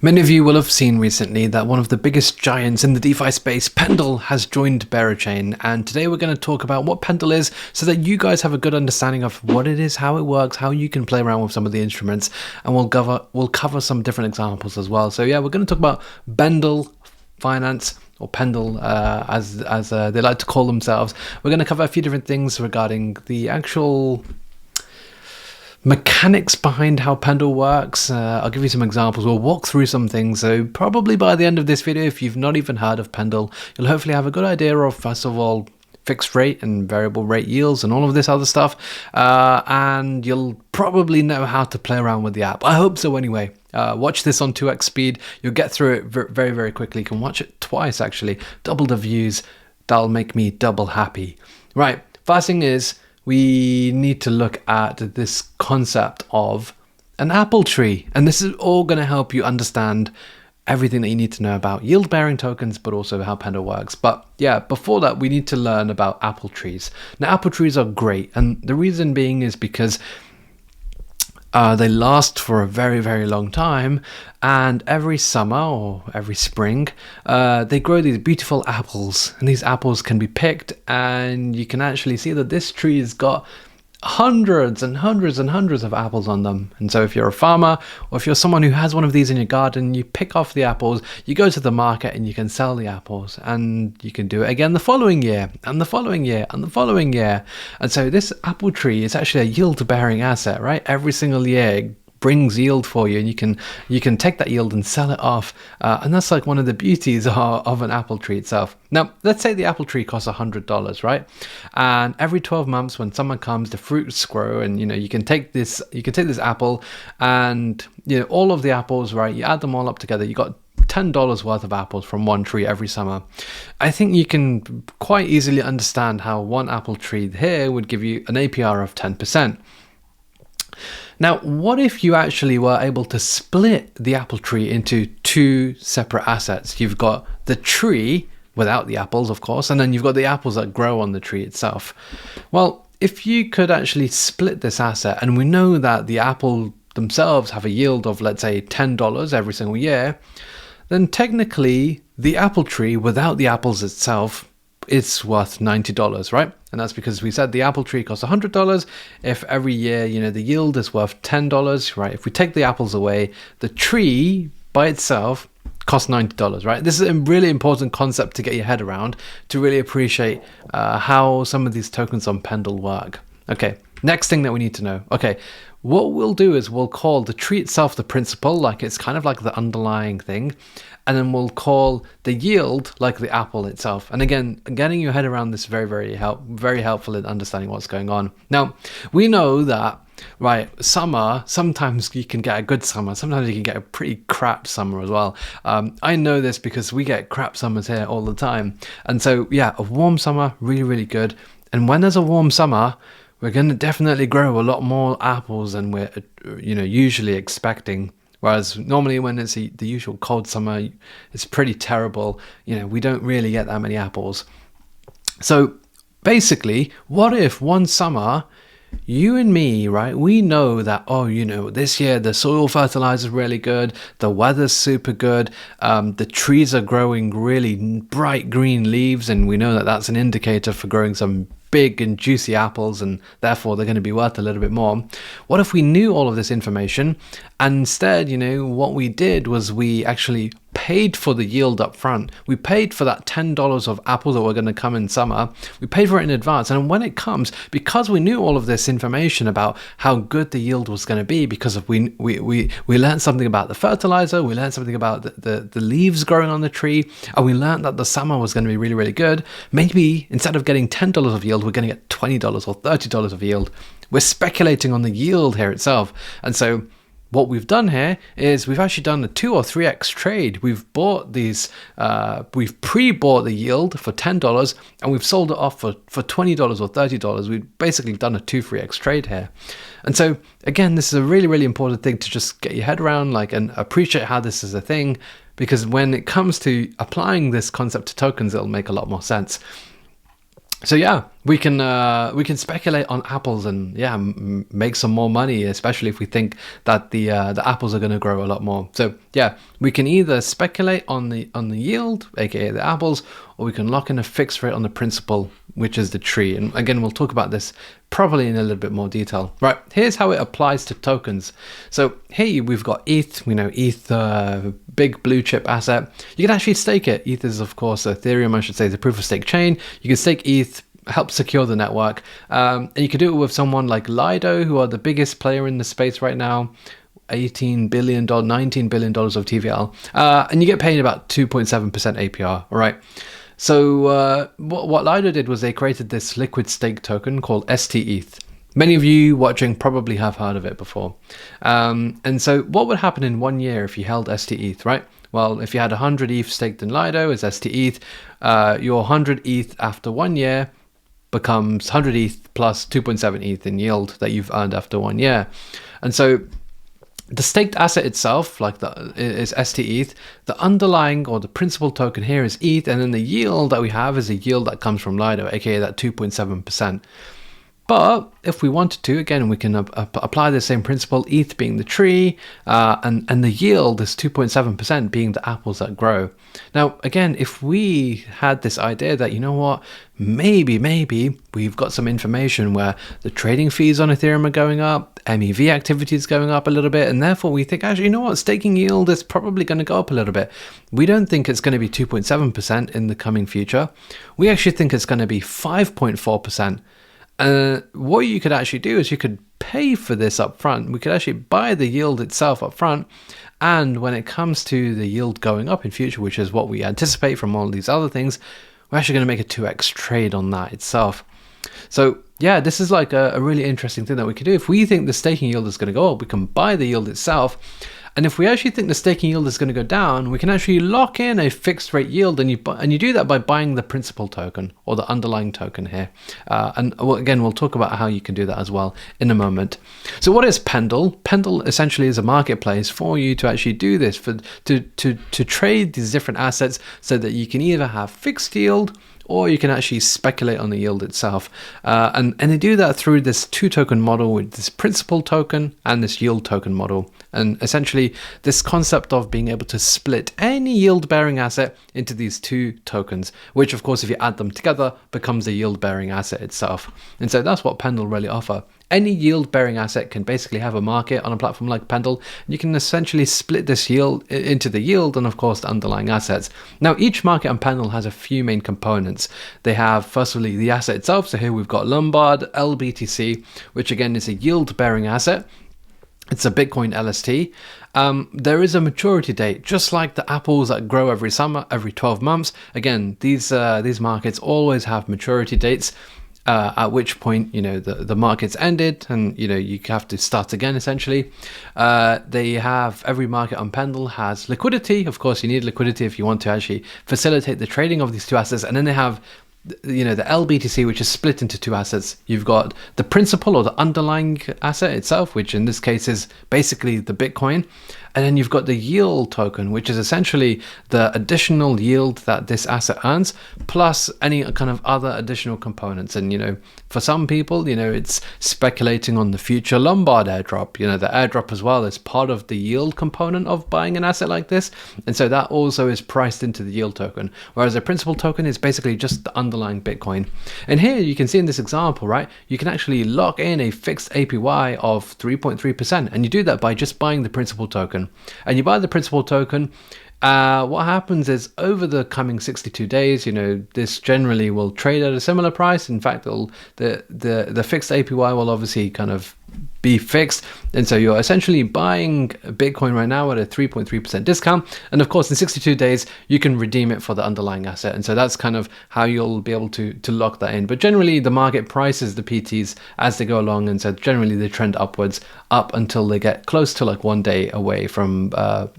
Many of you will have seen recently that one of the biggest giants in the DeFi space, Pendle, has joined Berachain, and today we're going to talk about what Pendle is so that you guys have a good understanding of what it is, how it works, how you can play around with some of the instruments, and we'll cover some different examples as well. So yeah, we're going to talk about Pendle Finance, or Pendle as they like to call themselves. We're going to cover a few different things regarding the actual mechanics behind how Pendle works. I'll give you some examples. We'll walk through some things. So probably by the end of this video, if you've not even heard of Pendle, you'll hopefully have a good idea of, first of all, fixed rate and variable rate yields and all of this other stuff. And you'll probably know how to play around with the app. I hope so anyway. Watch this on 2x speed. You'll get through it very, very quickly. You can watch it twice, actually. Double the views. That'll make me double happy. Right. First thing is, we need to look at this concept of an apple tree. And this is all going to help you understand everything that you need to know about yield-bearing tokens, but also how Pendle works. But yeah, before that, we need to learn about apple trees. Now, apple trees are great. And the reason being is because they last for a very, very long time, and every summer or every spring, they grow these beautiful apples, and these apples can be picked, and you can actually see that this tree has got hundreds and hundreds and hundreds of apples on them. And so if you're a farmer, or if you're someone who has one of these in your garden, you pick off the apples, you go to the market and you can sell the apples, and you can do it again the following year and the following year and the following year. And so this apple tree is actually a yield-bearing asset, right? Every single year it brings yield for you, and you can take that yield and sell it off, and that's like one of the beauties of an apple tree itself. Now, let's say the apple tree costs $100, right? And every 12 months, when summer comes, the fruits grow, and you can take this apple, and all of the apples, right? You add them all up together, you got $10 worth of apples from one tree every summer. I think you can quite easily understand how one apple tree here would give you an APR of 10%. Now, what if you actually were able to split the apple tree into two separate assets? You've got the tree without the apples, of course, and then you've got the apples that grow on the tree itself. Well, if you could actually split this asset, and we know that the apple themselves have a yield of, let's say, $10 every single year, then technically the apple tree without the apples itself, it's worth $90, right? And that's because we said the apple tree costs $100. If every year, the yield is worth $10, right? If we take the apples away, the tree by itself costs $90, right? This is a really important concept to get your head around, to really appreciate how some of these tokens on Pendle work. Okay, next thing that we need to know. Okay, what we'll do is we'll call the tree itself the principal, like it's kind of like the underlying thing. And then we'll call the yield like the apple itself. And again, getting your head around this is very, very helpful in understanding what's going on. Now, we know that, right, summer, sometimes you can get a good summer. Sometimes you can get a pretty crap summer as well. I know this because we get crap summers here all the time. And so, yeah, a warm summer, really, really good. And when there's a warm summer, we're going to definitely grow a lot more apples than we're, usually expecting. Whereas normally when it's the usual cold summer, it's pretty terrible. We don't really get that many apples. So basically, what if one summer, you and me, right, we know that, this year the soil fertilizer is really good, the weather's super good, the trees are growing really bright green leaves, and we know that that's an indicator for growing some big and juicy apples, and therefore they're going to be worth a little bit more. What if we knew all of this information, and instead, what we did was we actually paid for the yield up front. We paid for that $10 of apples that were going to come in summer. We paid for it in advance, and when it comes, because we knew all of this information about how good the yield was going to be, because of we learned something about the fertilizer, we learned something about the leaves growing on the tree, and we learned that the summer was going to be really, really good. Maybe instead of getting $10 of yield, we're going to get $20 or $30 of yield. We're speculating on the yield here itself. And so what we've done here is we've actually done a 2 or 3x trade. We've bought these, we've pre-bought the yield for $10, and we've sold it off for $20 or $30. We've basically done a 2-3x trade here. And so again, this is a really, really important thing to just get your head around, and appreciate how this is a thing, because when it comes to applying this concept to tokens, it'll make a lot more sense. So yeah, we can speculate on apples and make some more money, especially if we think that the apples are going to grow a lot more. So yeah, we can either speculate on the yield, aka the apples, or we can lock in a fixed rate on the principal, which is the tree. And again, we'll talk about this probably in a little bit more detail. Right, here's how it applies to tokens. So here we've got ETH. We know ETH, big blue chip asset. You can actually stake it. ETH is, of course, Ethereum, I should say, the proof of stake chain. You can stake ETH, help secure the network, and you can do it with someone like Lido, who are the biggest player in the space right now. $18 billion, $19 billion of TVL, and you get paid about 2.7% APR. All right. So what Lido did was they created this liquid stake token called STETH. Many of you watching probably have heard of it before. And so what would happen in 1 year if you held STETH, right? Well, if you had 100 ETH staked in Lido as STETH, your 100 ETH after 1 year becomes 100 ETH plus 2.7 ETH in yield that you've earned after 1 year. And so the staked asset itself, like is STETH, the underlying or the principal token here is ETH, and then the yield that we have is a yield that comes from Lido, aka that 2.7%. But if we wanted to, again, we can apply the same principle, ETH being the tree, and the yield is 2.7% being the apples that grow. Now, again, if we had this idea that, you know what, maybe we've got some information where the trading fees on Ethereum are going up, MEV activity is going up a little bit, and therefore we think, actually, you know what, staking yield is probably going to go up a little bit. We don't think it's going to be 2.7% in the coming future. We actually think it's going to be 5.4%. What you could actually do is you could pay for this up front. We could actually buy the yield itself up front. And when it comes to the yield going up in future, which is what we anticipate from all these other things, we're actually going to make a 2x trade on that itself. So yeah, this is like a really interesting thing that we could do. If we think the staking yield is going to go up, we can buy the yield itself. And if we actually think the staking yield is going to go down, we can actually lock in a fixed rate yield, and you do that by buying the principal token or the underlying token here. Again, we'll talk about how you can do that as well in a moment. So what is Pendle? Pendle essentially is a marketplace for you to actually do this, to trade these different assets so that you can either have fixed yield or you can actually speculate on the yield itself. And they do that through this two token model with this principal token and this yield token model. And essentially this concept of being able to split any yield bearing asset into these two tokens, which of course, if you add them together, becomes a yield bearing asset itself. And so that's what Pendle really offer. Any yield bearing asset can basically have a market on a platform like Pendle. You can essentially split this yield into the yield and of course the underlying assets. Now each market on Pendle has a few main components. They have firstly the asset itself. So here we've got Lombard LBTC, which again is a yield bearing asset. It's a Bitcoin LST. There is a maturity date, just like the apples that grow every summer, every 12 months. Again, these markets always have maturity dates. At which point, you know, the market's ended and, you know, you have to start again, essentially. They have, every market on Pendle has liquidity. Of course, you need liquidity if you want to actually facilitate the trading of these two assets. And then they have, you know, the LBTC, which is split into two assets. You've got the principal or the underlying asset itself, which in this case is basically the Bitcoin. And then you've got the yield token, which is essentially the additional yield that this asset earns, plus any kind of other additional components. And, you know, for some people, you know, it's speculating on the future Lombard airdrop. You know, the airdrop as well is part of the yield component of buying an asset like this. And so that also is priced into the yield token, whereas the principal token is basically just the underlying Bitcoin. And here you can see in this example, right, you can actually lock in a fixed APY of 3.3%. And you do that by just buying the principal token. And you buy the principal token. What happens is over the coming 62 days, you know, this generally will trade at a similar price. In fact, the fixed APY will obviously kind of be fixed, and so you're essentially buying Bitcoin right now at a 3.3% discount, and of course in 62 days you can redeem it for the underlying asset, and so that's kind of how you'll be able to lock that in. But generally the market prices the PTs as they go along, and so generally they trend upwards up until they get close to like 1 day away from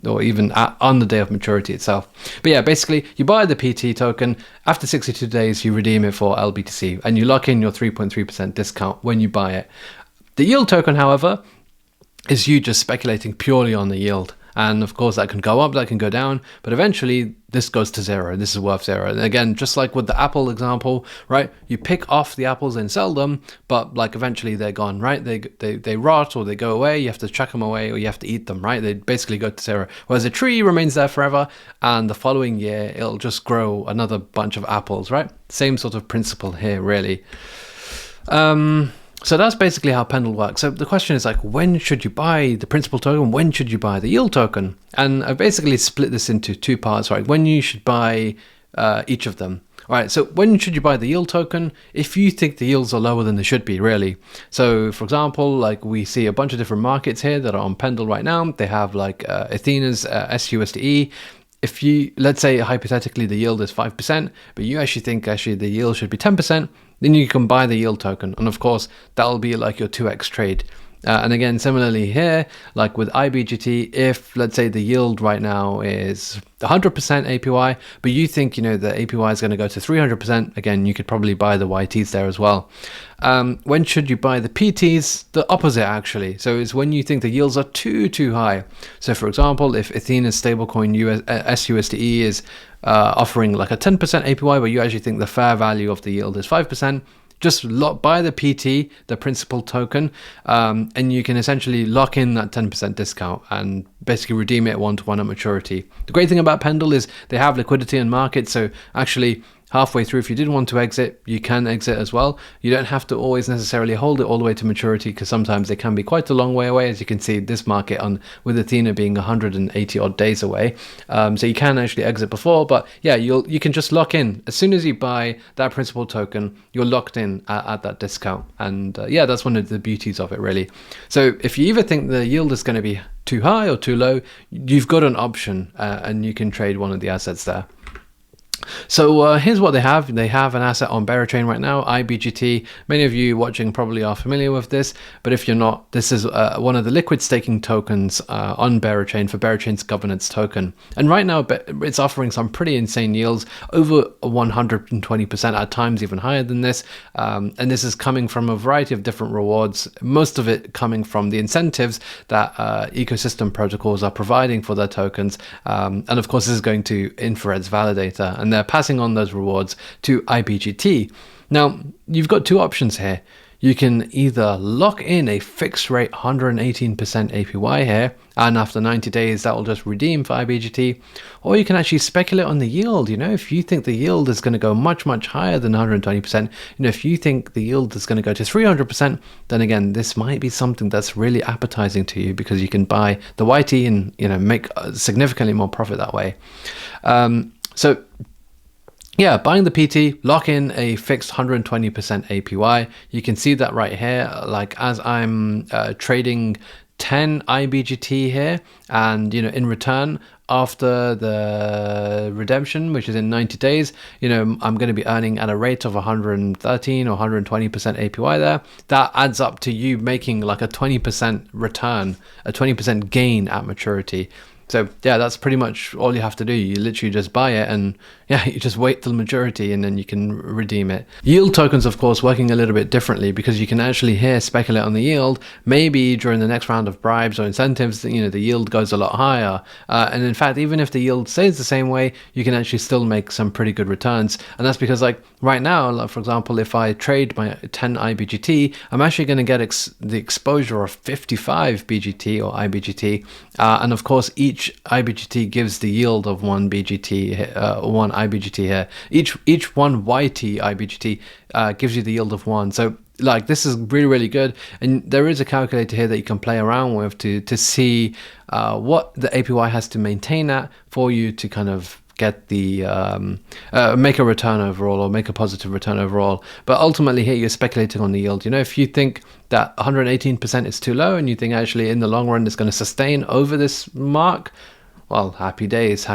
or even on the day of maturity itself. But yeah, basically you buy the PT token, after 62 days you redeem it for LBTC, and you lock in your 3.3% discount when you buy it. The yield token, however, is you just speculating purely on the yield. And of course that can go up, that can go down, but eventually this goes to zero. This is worth zero. And again, just like with the apple example, right? You pick off the apples and sell them, but like eventually they're gone, right? They rot or they go away. You have to chuck them away or you have to eat them, right? They basically go to zero. Whereas a tree remains there forever, and the following year it'll just grow another bunch of apples, right? Same sort of principle here, really. So that's basically how Pendle works. So the question is like, when should you buy the principal token? When should you buy the yield token? And I basically split this into two parts, right? When you should buy each of them. All right, so when should you buy the yield token? If you think the yields are lower than they should be, really. So for example, like we see a bunch of different markets here that are on Pendle right now. They have like Athena's SUSDE. If you, let's say hypothetically the yield is 5%, but you actually think the yield should be 10%, then you can buy the yield token. And of course, that'll be like your 2x trade. And again, similarly here, like with IBGT, if let's say the yield right now is 100% APY, but you think, the APY is going to go to 300%, again, you could probably buy the YTs there as well. When should you buy the PTs? The opposite, actually. So it's when you think the yields are too high. So for example, if Athena's stablecoin SUSDE is offering like a 10% APY, but you actually think the fair value of the yield is 5%, just buy the PT, the principal token, and you can essentially lock in that 10% discount and basically redeem it 1-to-1 at maturity. The great thing about Pendle is they have liquidity in market, so actually halfway through, if you did want to exit, you can exit as well. You don't have to always necessarily hold it all the way to maturity, because sometimes they can be quite a long way away. As you can see, this market with Athena being 180 odd days away, so you can actually exit before. But yeah, you can just lock in as soon as you buy that principal token. You're locked in at that discount, and yeah, that's one of the beauties of it, really. So if you either think the yield is going to be too high or too low, you've got an option, and you can trade one of the assets there. So here's what they have. They have an asset on Berachain right now, IBGT. Many of you watching probably are familiar with this, but if you're not, this is one of the liquid staking tokens on Berachain for Berachain's governance token. And right now it's offering some pretty insane yields, over 120%, at times even higher than this. And this is coming from a variety of different rewards, most of it coming from the incentives that ecosystem protocols are providing for their tokens. And of course, this is going to Infrared's validator, and they're passing on those rewards to IBGT. Now, you've got two options here. You can either lock in a fixed rate 118% APY here, and after 90 days that will just redeem for IBGT, or you can actually speculate on the yield. If you think the yield is going to go much higher than 120%, if you think the yield is going to go to 300%, then again, this might be something that's really appetizing to you, because you can buy the YT and make significantly more profit that way. So yeah, buying the PT, lock in a fixed 120% APY. You can see that right here, like as I'm trading 10 IBGT here, and in return, after the redemption, which is in 90 days, I'm going to be earning at a rate of 113 or 120% APY there. That adds up to you making like a 20% return, a 20% gain at maturity. So yeah, that's pretty much all you have to do. You literally just buy it, and yeah, you just wait till maturity, and then you can redeem it. Yield tokens, of course, working a little bit differently, because you can actually here speculate on the yield. Maybe during the next round of bribes or incentives, the yield goes a lot higher. And in fact, even if the yield stays the same way, you can actually still make some pretty good returns. And that's because, like right now, like for example, if I trade my 10 IBGT, I'm actually going to get the exposure of 55 BGT or IBGT. And of course, each IBGT gives the yield of one BGT, one IBGT here. Each one YT IBGT gives you the yield of one. So like this is really good, and there is a calculator here that you can play around with to see what the APY has to maintain at for you to kind of get the make a return overall, or make a positive return overall. But ultimately here you're speculating on the yield. If you think that 118% is too low, and you think actually in the long run it's going to sustain over this mark, well, happy days.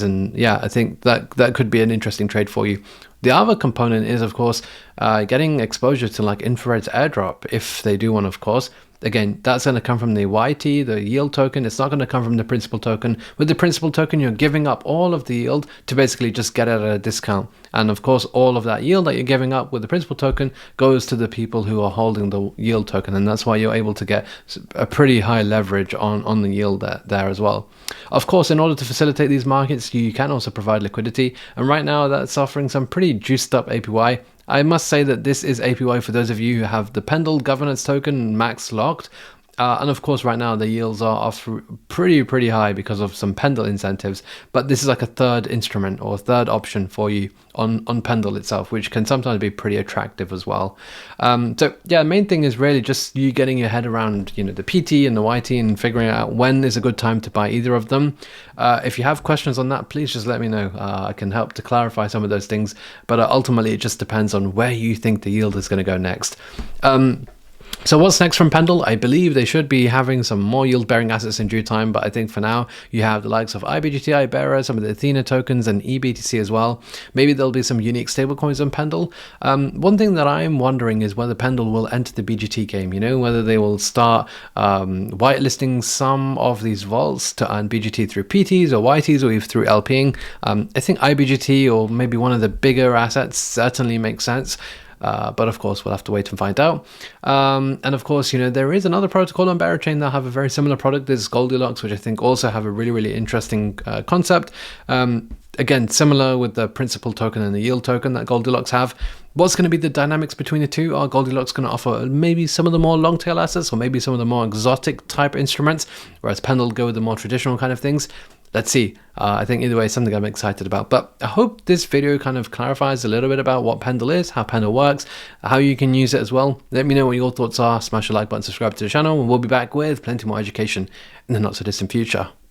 And yeah, I think that could be an interesting trade for you. The other component is, of course, getting exposure to like Infrared's airdrop, if they do one, of course. Again, that's going to come from the YT, the yield token. It's not going to come from the principal token. With the principal token, you're giving up all of the yield to basically just get it at a discount. And of course, all of that yield that you're giving up with the principal token goes to the people who are holding the yield token. And that's why you're able to get a pretty high leverage on the yield there as well. Of course, in order to facilitate these markets, you can also provide liquidity. And right now, that's offering some pretty juiced up APY. I must say that this is APY for those of you who have the Pendle governance token max locked. And of course, right now the yields are off pretty high because of some Pendle incentives. But this is like a third instrument or third option for you on Pendle itself, which can sometimes be pretty attractive as well. So yeah, the main thing is really just you getting your head around, the PT and the YT and figuring out when is a good time to buy either of them. If you have questions on that, please just let me know. I can help to clarify some of those things. But ultimately, it just depends on where you think the yield is going to go next. So what's next from Pendle? I believe they should be having some more yield-bearing assets in due time, but I think for now, you have the likes of IBGT, Ibera, some of the Athena tokens, and EBTC as well. Maybe there'll be some unique stablecoins on Pendle. One thing that I'm wondering is whether Pendle will enter the BGT game, whether they will start whitelisting some of these vaults to earn BGT through PTs or YTs or even through LPing. I think IBGT or maybe one of the bigger assets certainly makes sense. But of course, we'll have to wait and find out. And of course, there is another protocol on Berachain that have a very similar product. There's Goldilocks, which I think also have a really interesting concept. Again, similar with the principal token and the yield token that Goldilocks have. What's going to be the dynamics between the two? Are Goldilocks going to offer maybe some of the more long tail assets or maybe some of the more exotic type instruments, whereas Pendle go with the more traditional kind of things? Let's see. I think either way, something I'm excited about. But I hope this video kind of clarifies a little bit about what Pendle is, how Pendle works, how you can use it as well. Let me know what your thoughts are. Smash the like button, subscribe to the channel, and we'll be back with plenty more education in the not so distant future.